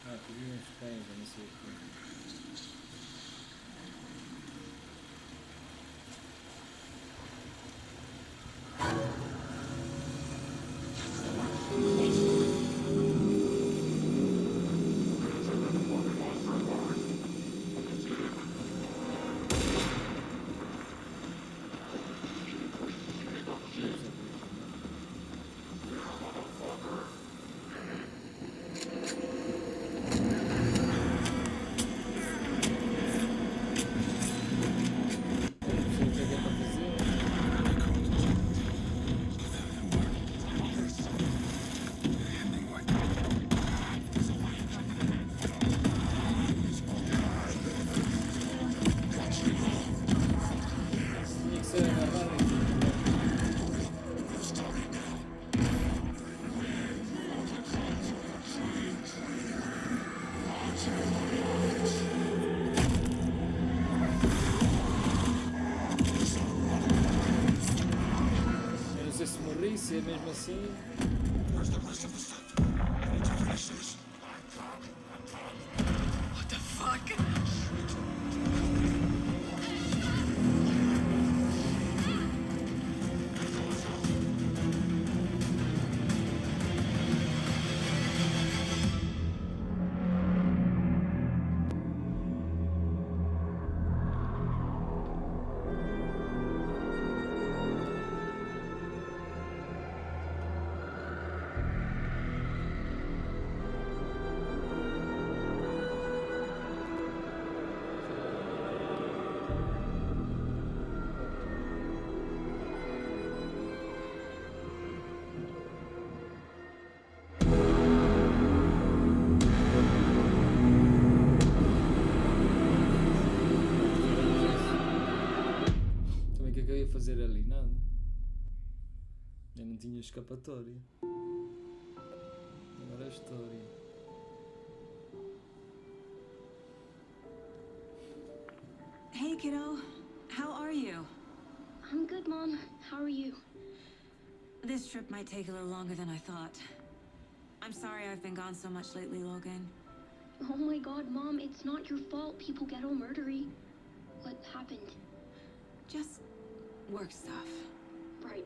Ah, tu viu uns cães, eu não sei o que. Se é mesmo assim. What the fuck? Fazer ali nada. Eu não tinha escapatória. Agora a história. Hey kiddo, how are you? I'm good, Mom. How are you? This trip might take a little longer than I thought. I'm sorry I've been gone so much lately, Logan. Oh my god, Mom, it's not your fault people get all murdery. What happened? Just work stuff. Right.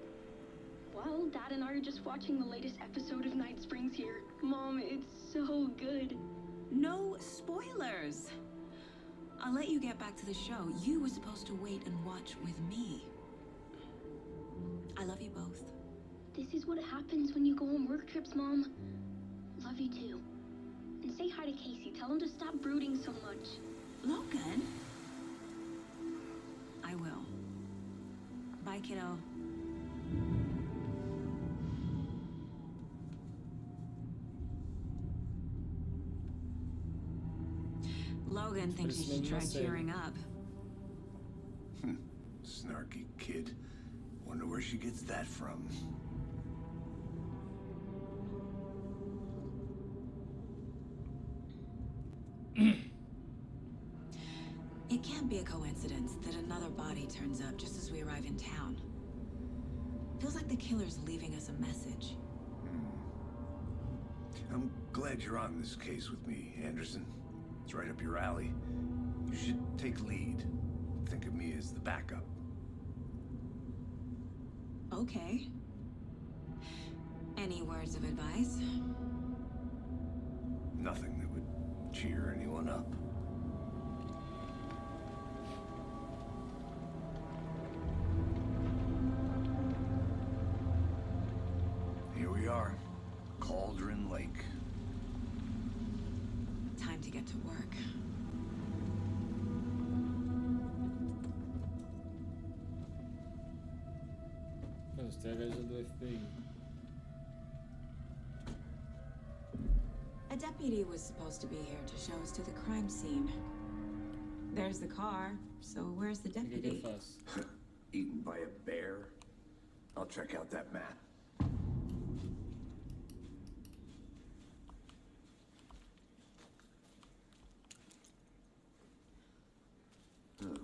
Well, Dad and I are just watching the latest episode of Night Springs here. Mom, it's so good. No spoilers! I'll let you get back to the show. You were supposed to wait and watch with me. I love you both. This is what happens when you go on work trips, Mom. Love you too. And say hi to Casey. Tell him to stop brooding so much. Logan? I will. Bye, kiddo. Logan thinks you should try cheering up. Snarky kid. Wonder where she gets that from. It can't be a coincidence that another body turns up just as we arrive in town. Feels like the killer's leaving us a message. I'm glad you're on this case with me, Anderson. It's right up your alley. You should take lead. Think of me as the backup. Okay. Any words of advice? Nothing that would cheer anyone up. Here we are, Cauldron Lake. Time to get to work. Este é a gaja do FBI. A deputy was supposed to be here to show us to the crime scene. There's the car, so where's the O que é que eu deputy? faço? Eaten by a bear? I'll check out that map.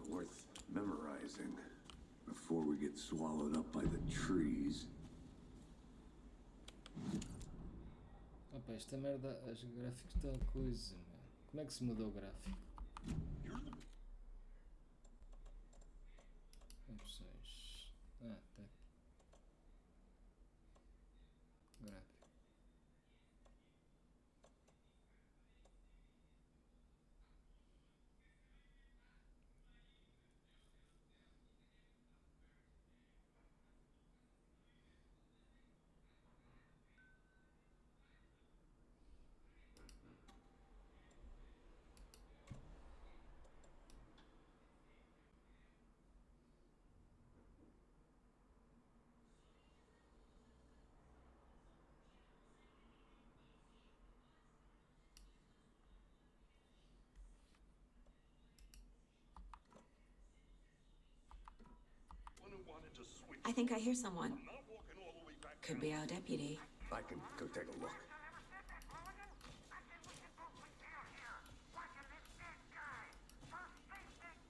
Worth memorizing before before we get swallowed up by the trees. Opa, esta merda, os gráficos estão coisa, meu. Como é que se mudou o gráfico? Opções. Ah, tá aqui. Gráfico. I think I hear someone. Could be our deputy. I can go take a look.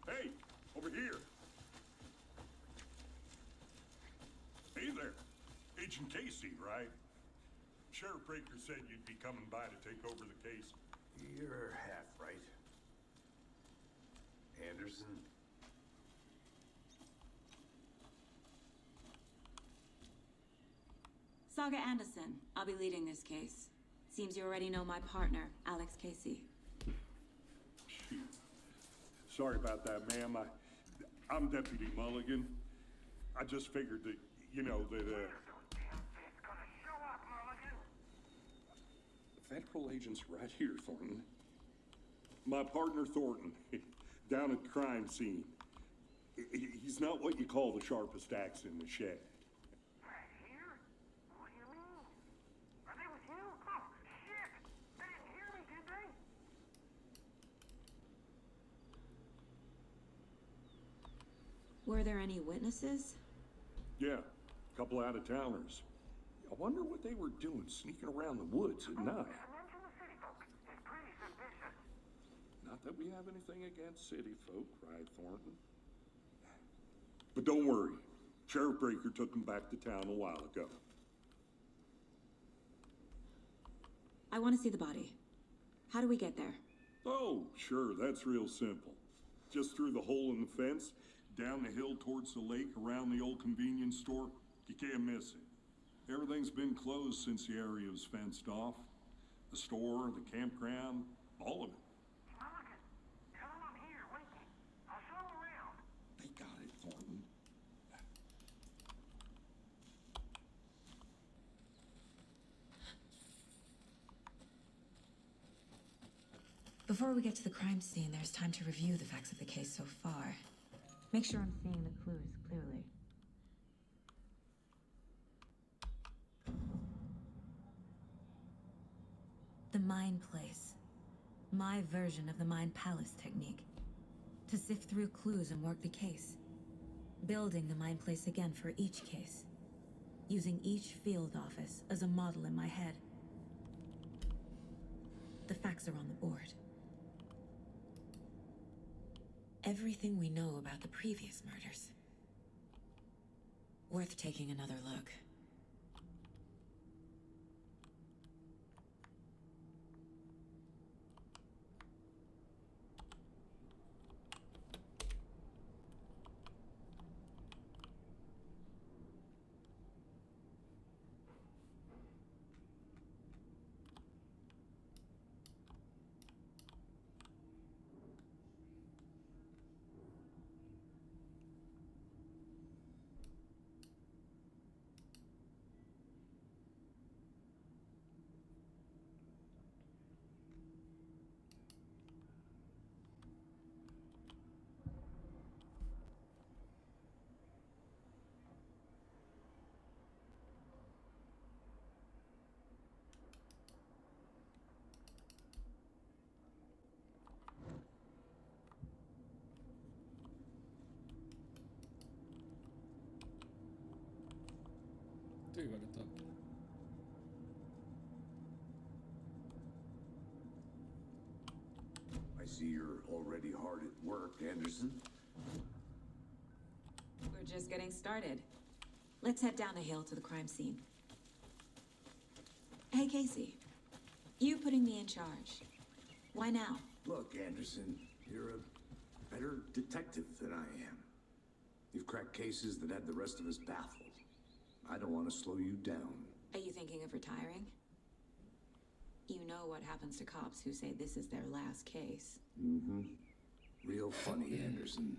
Hey, over here. Hey there. Agent Casey, right? Sheriff Breaker said you'd be coming by to take over the case. You're half right. Anderson? Saga Anderson. I'll be leading this case. Seems you already know my partner, Alex Casey. Shoot. Sorry about that, ma'am. I'm Deputy Mulligan. I just figured that, Federal agents right here, Thornton. My partner, Thornton, down at the crime scene. He's not what you call the sharpest axe in the shed. Here? What do you mean? Are they with you? Oh, shit! They didn't hear me, did they? Were there any witnesses? Yeah, a couple out-of-towners. I wonder what they were doing sneaking around the woods at night. Mention the city folk. It's pretty suspicious. Not that we have anything against city folk, right, Thornton? But don't worry. Sheriff Breaker took them back to town a while ago. I want to see the body. How do we get there? Oh, sure, that's real simple. Just through the hole in the fence, down the hill towards the lake, around the old convenience store. You can't miss it. Everything's been closed since the area was fenced off. The store, the campground, all of it. Mulligan, tell them I'm here, waiting. I'll show them around. They got it, Thornton. Before we get to the crime scene, there's time to review the facts of the case so far. Make sure I'm seeing the clues clearly. The Mind Place. My version of the Mind Palace technique. To sift through clues and work the case. Building the Mind Place again for each case. Using each field office as a model in my head. The facts are on the board. Everything we know about the previous murders. Worth taking another look. Até agora está. I see you're already hard at work, Anderson. We're We're just getting started. Let's head down the hill to the crime scene. Hey, Casey. You putting me in charge. Why now? Look, Anderson, you're a better detective than I am. You've cracked cases that had the rest of us baffled. I don't want to slow you down. Are you thinking of retiring? You know what happens to cops who say this is their last case. Mm-hmm. Real funny, Anderson.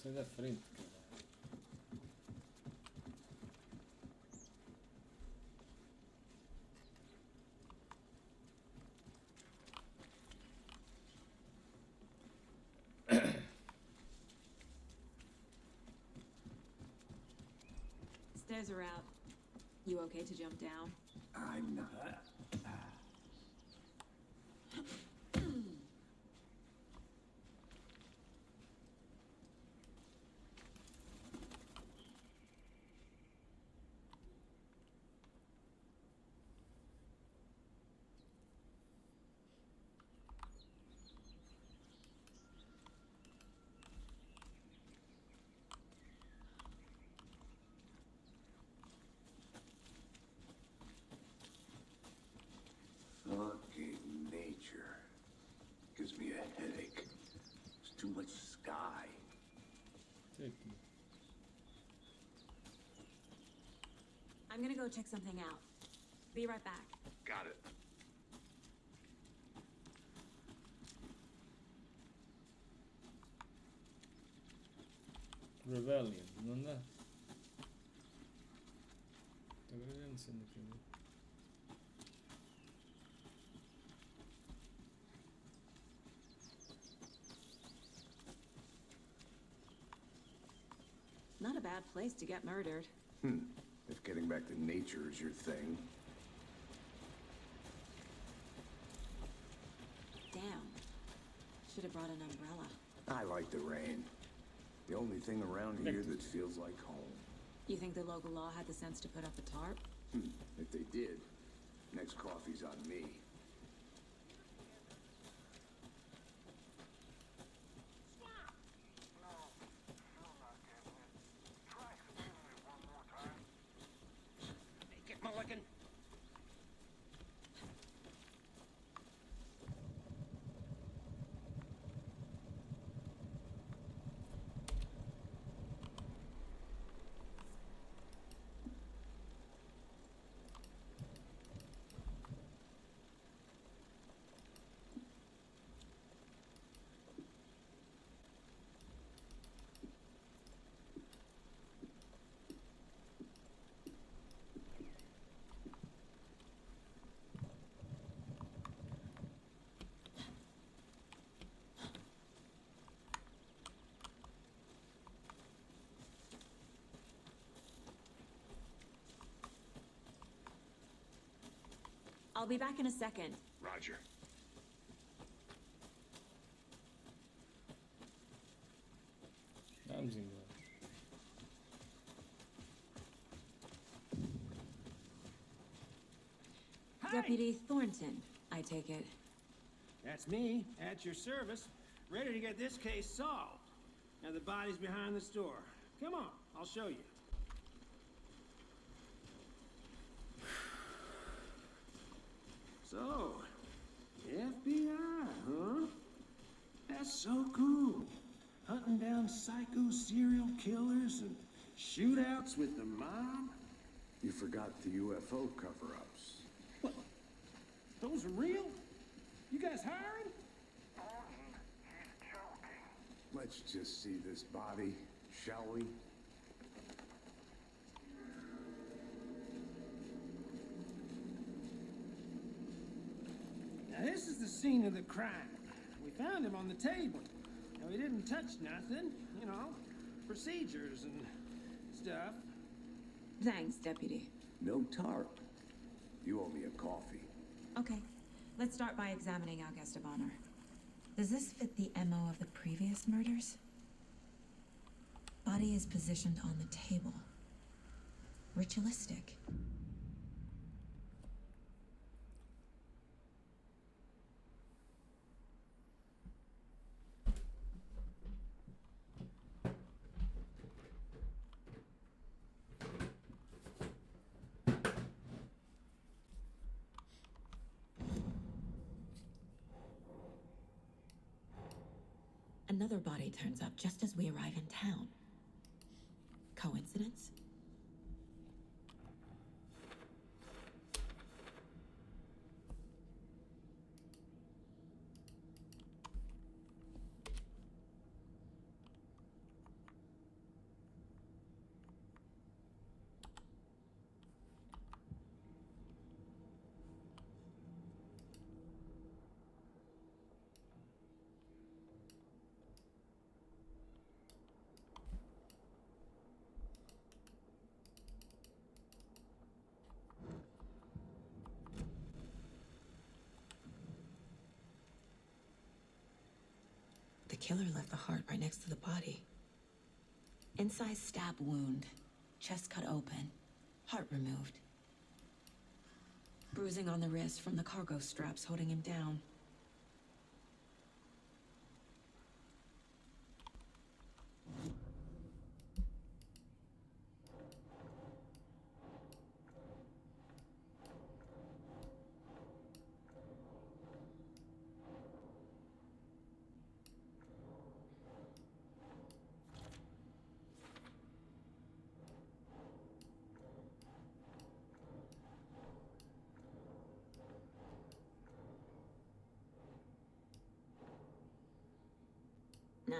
Sai da frente, cara. Stairs are out. You okay to jump down? I'm not. Fucking nature. Gives me a headache. There's too much sky. Sei aqui. I'm gonna go check something out. Be right back. Got it. Rebellion, não dá? Agora já não sei onde é que eu vou. Not a bad place to get murdered. If getting back to nature is your thing. Damn. Should have brought an umbrella. I like the rain. The only thing around here that feels like home. You think the local law had the sense to put up a tarp? If they did, next coffee's on me. Make it, Mulligan. I'll be back in a second. Roger. Vamos embora. Deputy Thornton, I take it. That's me, at your service, ready to get this case solved. Now the body's behind the store. Come on, I'll show you. So, FBI, huh? That's so cool. Hunting down psycho serial killers and shootouts with the mob. You forgot the UFO cover-ups. What? Those are real? You guys hiring? Thornton, he's joking. Let's just see this body, shall we? Now this is the scene of the crime. We found him on the table. Now he didn't touch nothing, you know, procedures and stuff. Thanks, Deputy. No tarp. You owe me a coffee. Okay, let's start by examining our guest of honor. Does this fit the MO of the previous murders? Body is positioned on the table. ritualistic. Another body turns up just as we arrive in town. Coincidence? The killer left the heart right next to the body. Incised stab wound, chest cut open, heart removed. Bruising on the wrist from the cargo straps holding him down. Nah.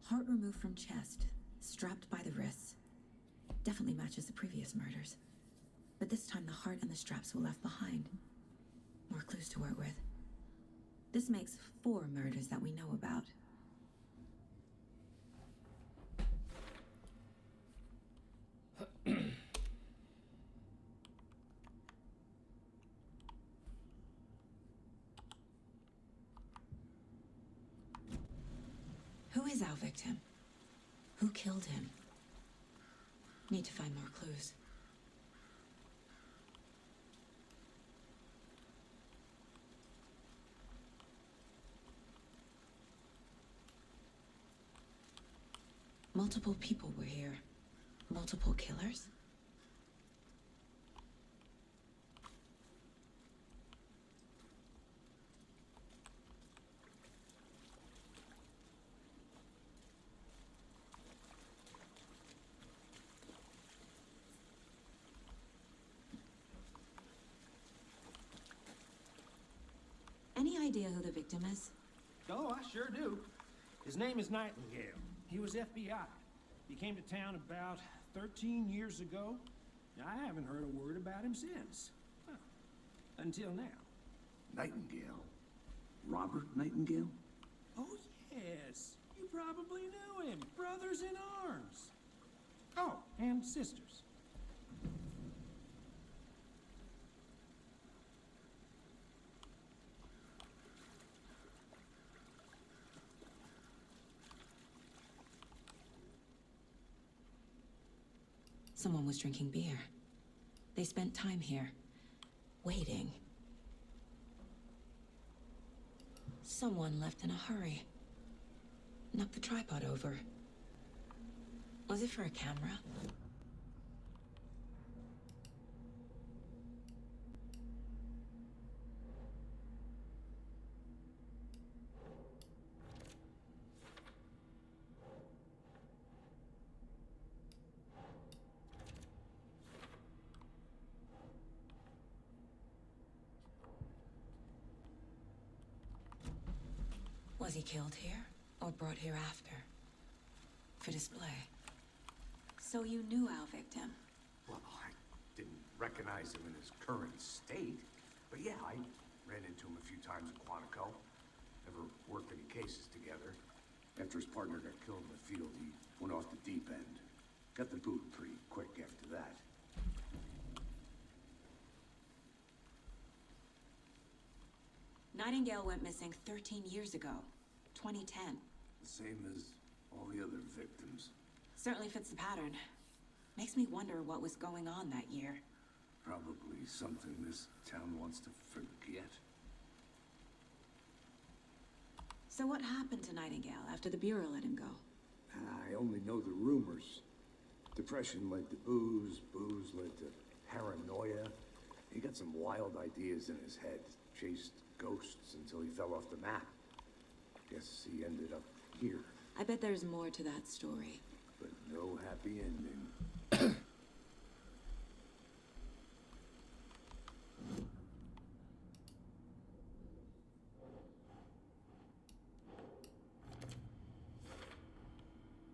Heart removed from chest, strapped by the wrists. Definitely matches the previous murders. But this time the heart and the straps were left behind. More clues to work with. This makes 4 murders that we know about. Who is our victim? Who killed him? Need to find more clues. Multiple people were here. Multiple killers? Any idea who the victim is? Oh, I sure do. His name is Nightingale. He was FBI. He came to town about 13 years ago. I haven't heard a word about him since. Well, until now. Nightingale? Robert Nightingale? Oh, yes. You probably knew him. Brothers in arms. Oh, and sisters. Someone was drinking beer. They spent time here, waiting. Someone left in a hurry. Knocked the tripod over. Was it for a camera? Was he killed here, or brought here after? For display. So you knew our victim? Well, I didn't recognize him in his current state. But yeah, I ran into him a few times at Quantico. Never worked any cases together. After his partner got killed in the field, he went off the deep end. Got the boot pretty quick after that. Nightingale went missing 13 years ago, 2010. The same as all the other victims. Certainly fits the pattern. Makes me wonder what was going on that year. Probably something this town wants to forget. So what happened to Nightingale after the Bureau let him go? I only know the rumors. Depression led to booze, booze led to paranoia. He got some wild ideas in his head, chased ghosts until he fell off the map. Guess he ended up here. I bet there's more to that story. But no happy ending.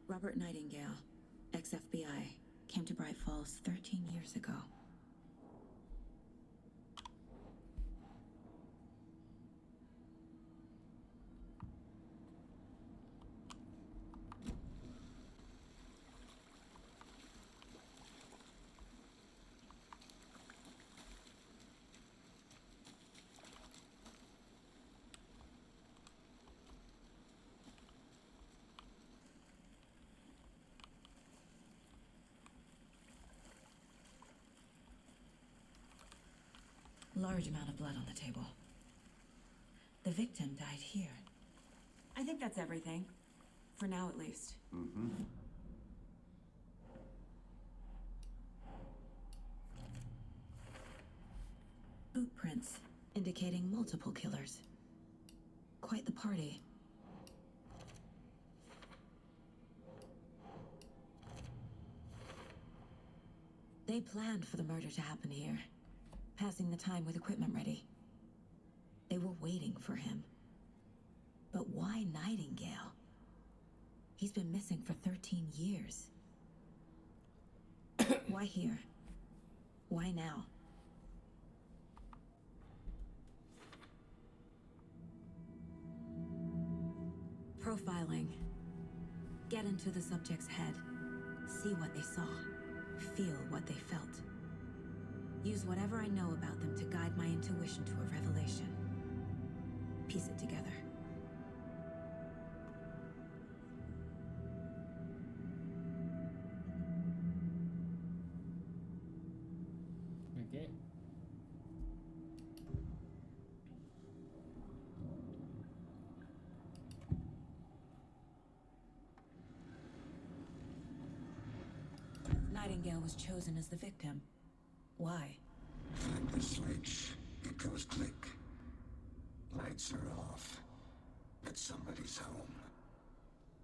Robert Nightingale, ex-FBI, came to Bright Falls 13 years ago. Large amount of blood on the table. The victim died here. I think that's everything. For now, at least. Mm-hmm. Boot prints indicating multiple killers. Quite the party. They planned for the murder to happen here. Passing the time with equipment ready. They were waiting for him. But why Nightingale? He's been missing for 13 years. Why here? Why now? Profiling. Get into the subject's head. See what they saw. Feel what they felt. Use whatever I know about them to guide my intuition to a revelation. Piece it together. Okay. Nightingale was chosen as the victim. Why? Flip the switch, it goes click. Lights are off. But somebody's home.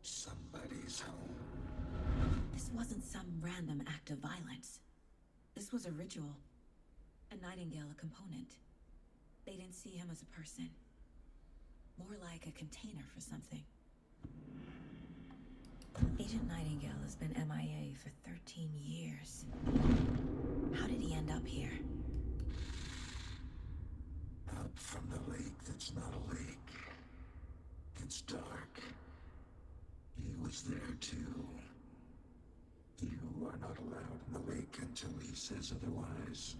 Somebody's home. This wasn't some random act of violence. This was a ritual. And Nightingale a component. They didn't see him as a person. More like a container for something. Agent Nightingale has been MIA for 13 years. How did he end up here? Up from the lake that's not a lake. It's dark. He was there too. You are not allowed in the lake until he says otherwise.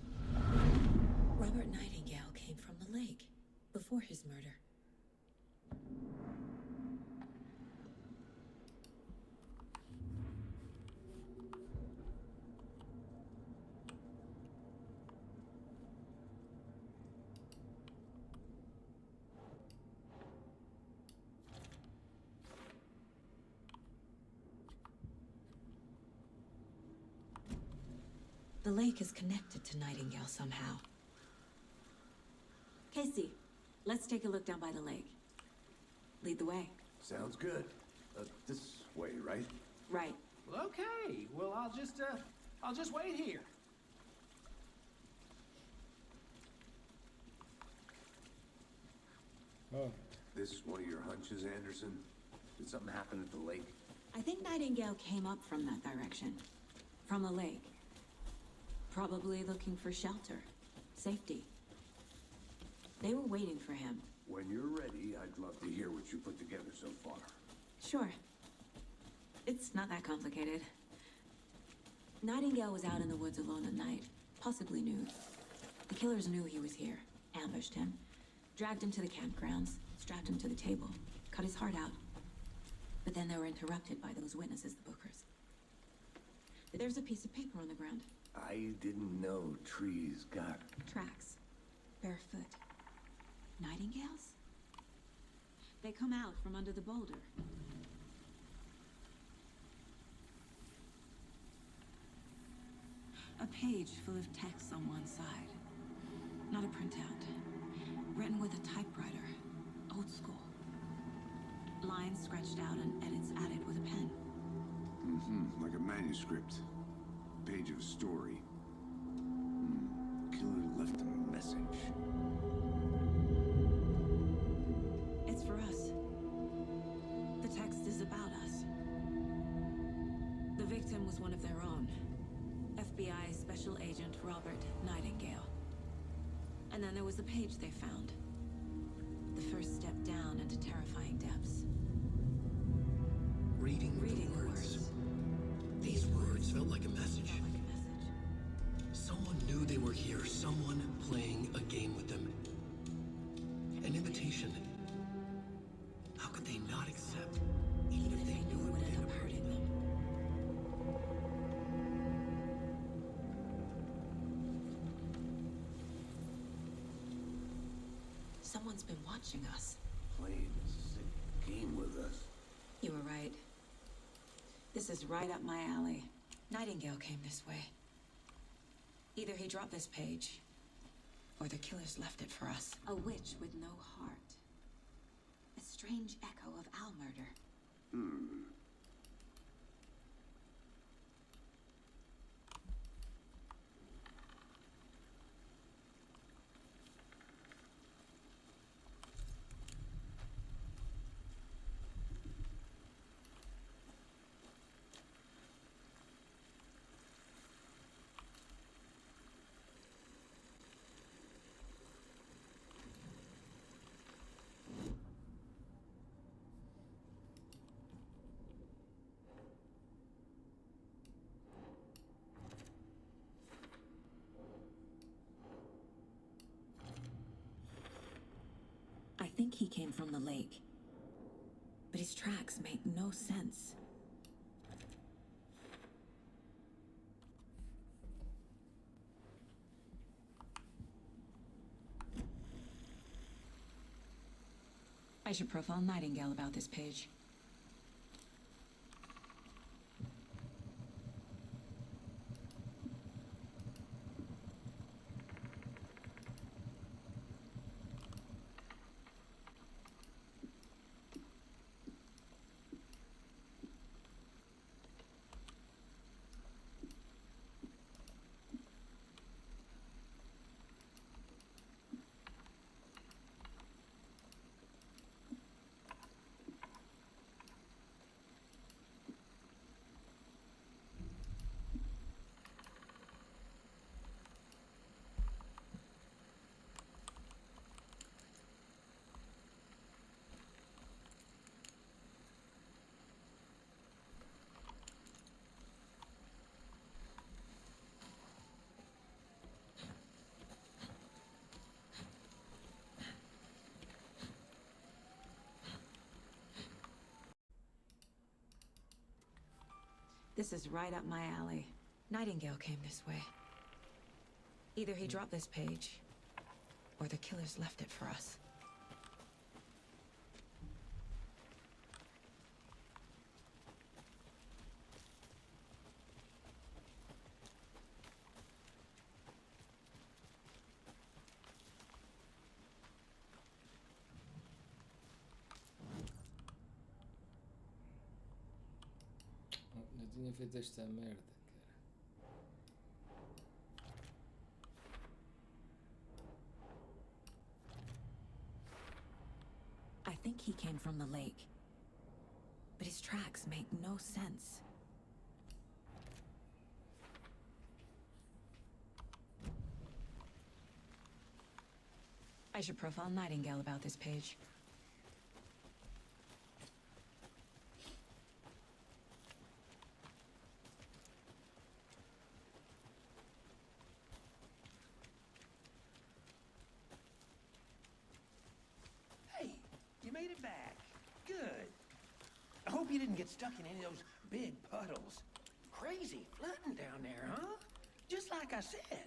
Robert Nightingale came from the lake before his murder. The lake is connected to Nightingale somehow. Casey, let's take a look down by the lake. Lead the way. Sounds good. This way, right? Right. Well, okay. Well, I'll just wait here. Oh, This one of your hunches, Anderson? Did something happen at the lake? I think Nightingale came up from that direction. From the lake. Probably looking for shelter, safety. They were waiting for him. When you're ready, I'd love to hear what you put together so far. Sure. It's not that complicated. Nightingale was out in the woods alone at night, possibly nude. The killers knew he was here, ambushed him, dragged him to the campgrounds, strapped him to the table, cut his heart out. But then they were interrupted by those witnesses, the Bookers. There's a piece of paper on the ground. I didn't know trees got... Tracks. Barefoot. Nightingales? They come out from under the boulder. A page full of text on one side. Not a printout. Written with a typewriter. Old school. Lines scratched out and edits added with a pen. Like a manuscript. Page of a story. Killer left a message. It's for us. The text is about us. The victim was one of their own. FBI Special Agent Robert Nightingale. And then there was the page they found. The first step down into terrifying depths. Reading the words. These words felt like a message. Someone knew they were here, someone playing a game with them. An invitation. How could they not accept, even if they knew it would end up hurting them? Someone's been watching us. Playing a sick game with us. You were right. This is right up my alley. Nightingale came this way. Either he dropped this page, or the killers left it for us. A witch with no heart. A strange echo of owl murder. I think he came from the lake. But his tracks make no sense. I should profile Nightingale about this page. This is right up my alley. Nightingale came this way. Either he dropped this page, or the killers left it for us. Eu tinha feito esta merda, cara. I think he came from the lake. But his tracks make no sense. I should profile Nightingale about this page. Hey, you made it back. Good. I hope you didn't get stuck in any of those big puddles. Crazy flooding down there, huh? Just like I said.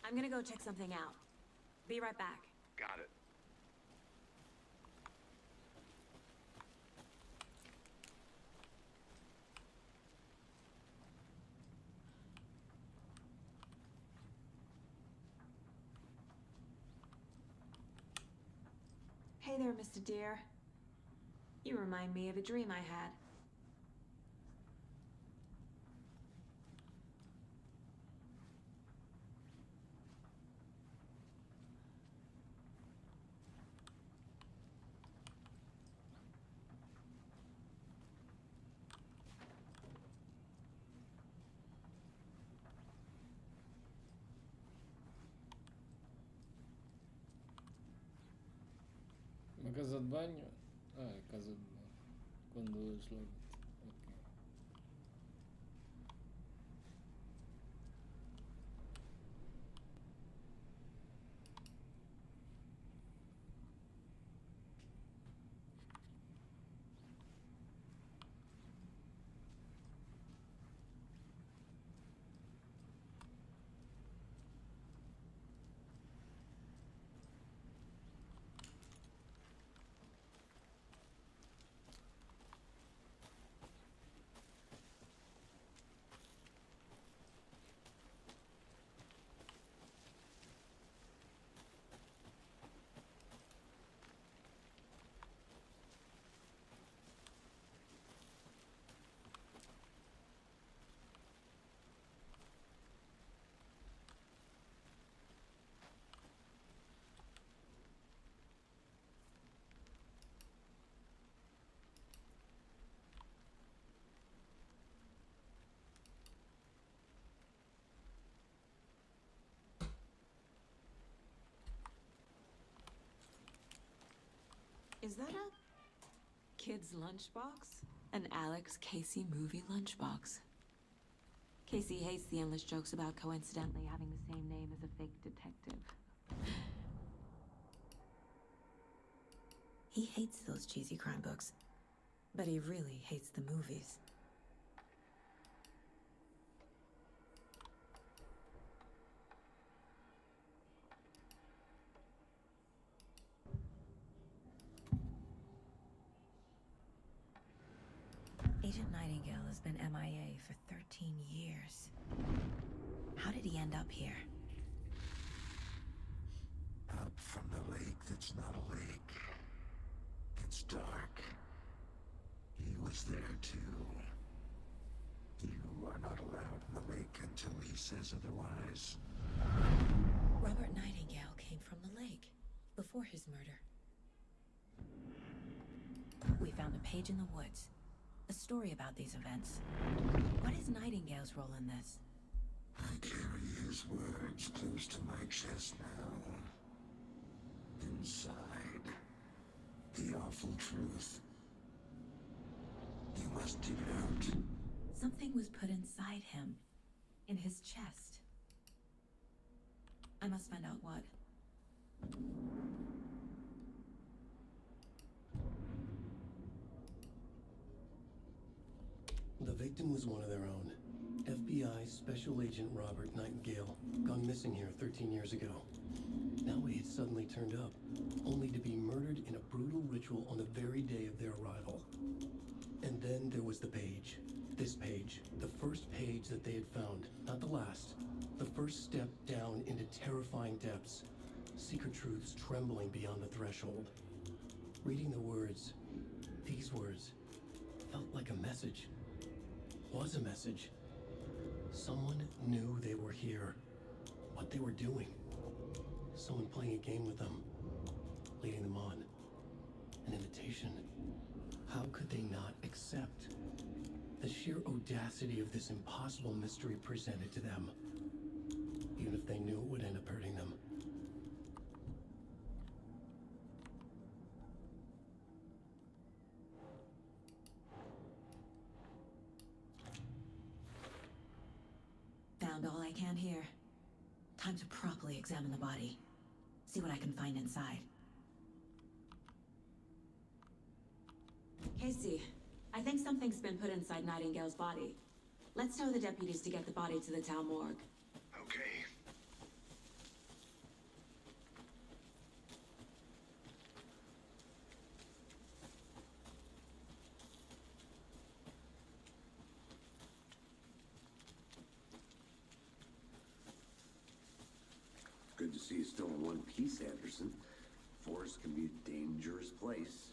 I'm gonna go check something out. Be right back. Got it. Hey there, Mr. Deer. You remind me of a dream I had. Uma casa de banho? Ah, é casa de banho. Com duas logo. Ok. Is that a kid's lunchbox? An Alex Casey movie lunchbox. Casey hates the endless jokes about coincidentally having the same name as a fake detective. He hates those cheesy crime books, but he really hates the movies. Agent Nightingale has been MIA for 13 years. How did he end up here? Up from the lake that's not a lake. It's dark. He was there too. You are not allowed in the lake until he says otherwise. Robert Nightingale came from the lake before his murder. We found a page in the woods. A story about these events. What is Nightingale's role in this? I carry his words close to my chest now. Inside, the awful truth. You must dig it out. Something was put inside him. In his chest. I must find out what. The victim was one of their own. FBI Special Agent Robert Nightingale, gone missing here 13 years ago. Now he had suddenly turned up, only to be murdered in a brutal ritual on the very day of their arrival. And then there was the page. This page, the first page that they had found, not the last. The first step down into terrifying depths. secret truths trembling beyond the threshold. Reading the words, these words, felt like a message. Was a message. Someone knew they were here, what they were doing. Someone playing a game with them, leading them on. An invitation. How could they not accept? The sheer audacity of this impossible mystery presented to them, even if they knew it would end up hurting them. Found all I can here. Time to properly examine the body. See what I can find inside. Casey, I think something's been put inside Nightingale's body. Let's tell the deputies to get the body to the town morgue. Okay. Good to see you still in one piece, Anderson. Forest can be a dangerous place.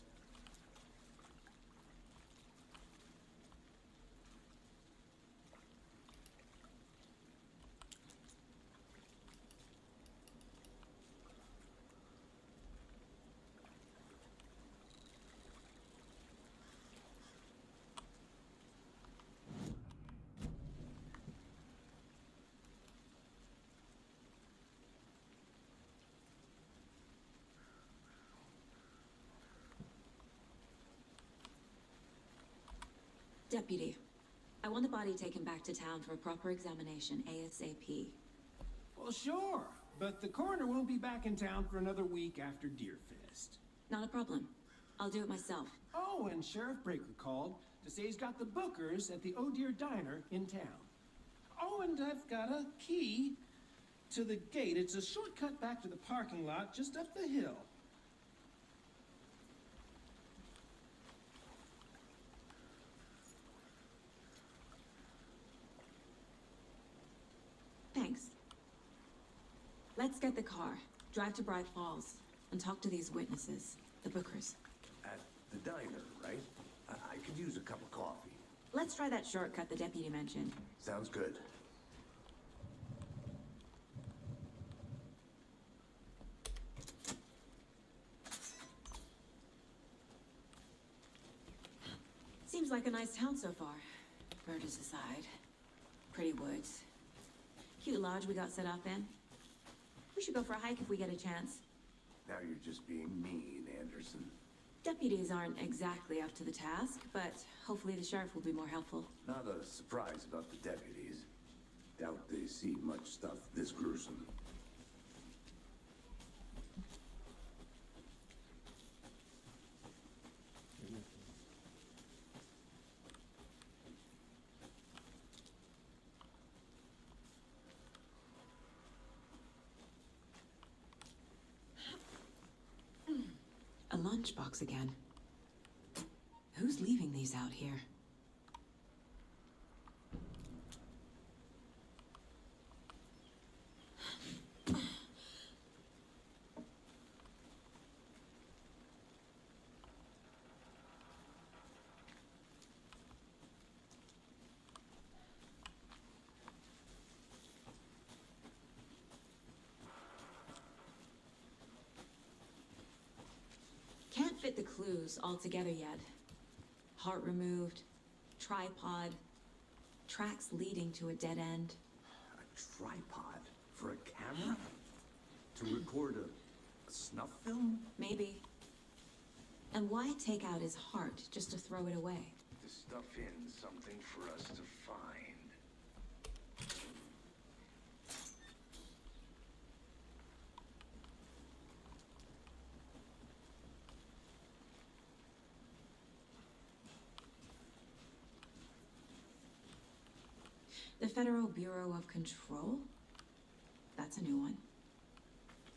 Deputy, I want the body taken back to town for a proper examination ASAP. Well, sure, but the coroner won't be back in town for another week after Deerfest. Not a problem. I'll do it myself. Oh, and Sheriff Breaker called to say he's got the bookers at the Oh Dear Diner in town. Oh, and I've got a key to the gate. It's a shortcut back to the parking lot just up the hill. Thanks. Let's get the car, drive to Bright Falls, and talk to these witnesses, the bookers. At the diner, right? I could use a cup of coffee. Let's try that shortcut the deputy mentioned. Sounds good. Seems like a nice town so far. Murders aside. Pretty woods. Cute lodge we got set up in. We should go for a hike if we get a chance. Now you're just being mean, Anderson. Deputies aren't exactly up to the task, but hopefully the sheriff will be more helpful. Not a surprise about the deputies. Doubt they see much stuff this gruesome. A lunchbox again. Who's leaving these out here? Can't fit the clues all together yet. Heart removed, tripod, tracks leading to a dead end. A tripod? For a camera? To record a snuff film? Maybe. And why take out his heart just to throw it away? To stuff in something for us to find. The Federal Bureau of Control? That's a new one.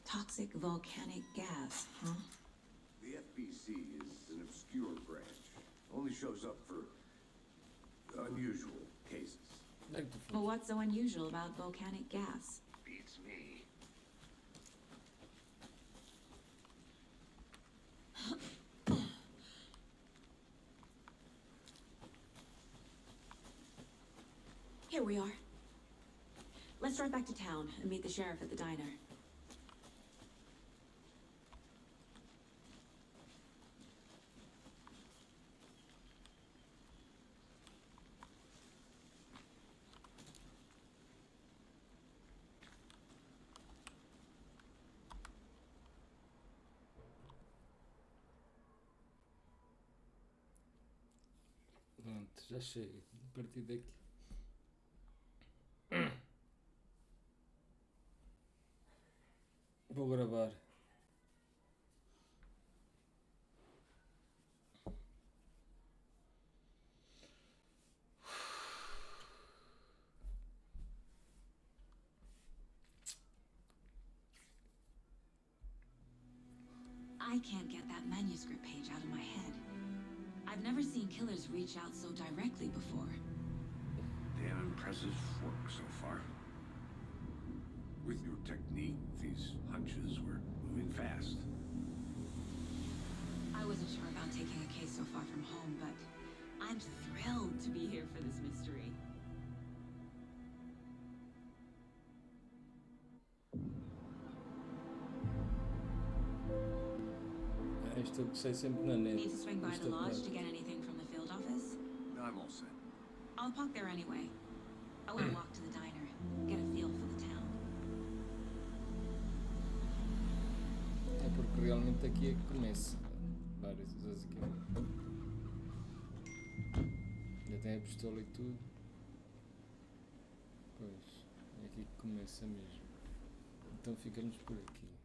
Toxic volcanic gas, huh? The FBC is an obscure branch. Only shows up for unusual cases. Well, what's so unusual about volcanic gas? Beats me. Here we are. Let's drive back to town and meet the sheriff at the diner. Pronto, já chega. A partir daqui. Vou gravar. I can't get that manuscript page out of my head. I've never seen killers reach out so directly before. Damn impressive work so far. With your technique, these hunches were moving fast. I wasn't sure about taking a case so far from home, but I'm thrilled to be here for this mystery. Isto eu que sei sempre na net. Need to swing by Isto the é lodge claro. to get anything from the field office? No, I'm all set. I'll park there anyway. I want to walk to the diner, get a feel for the town. É porque realmente aqui é que começa. Várias vezes aqui. Ainda tem a pistola e tudo. Pois, é aqui que começa mesmo. Então ficamos por aqui.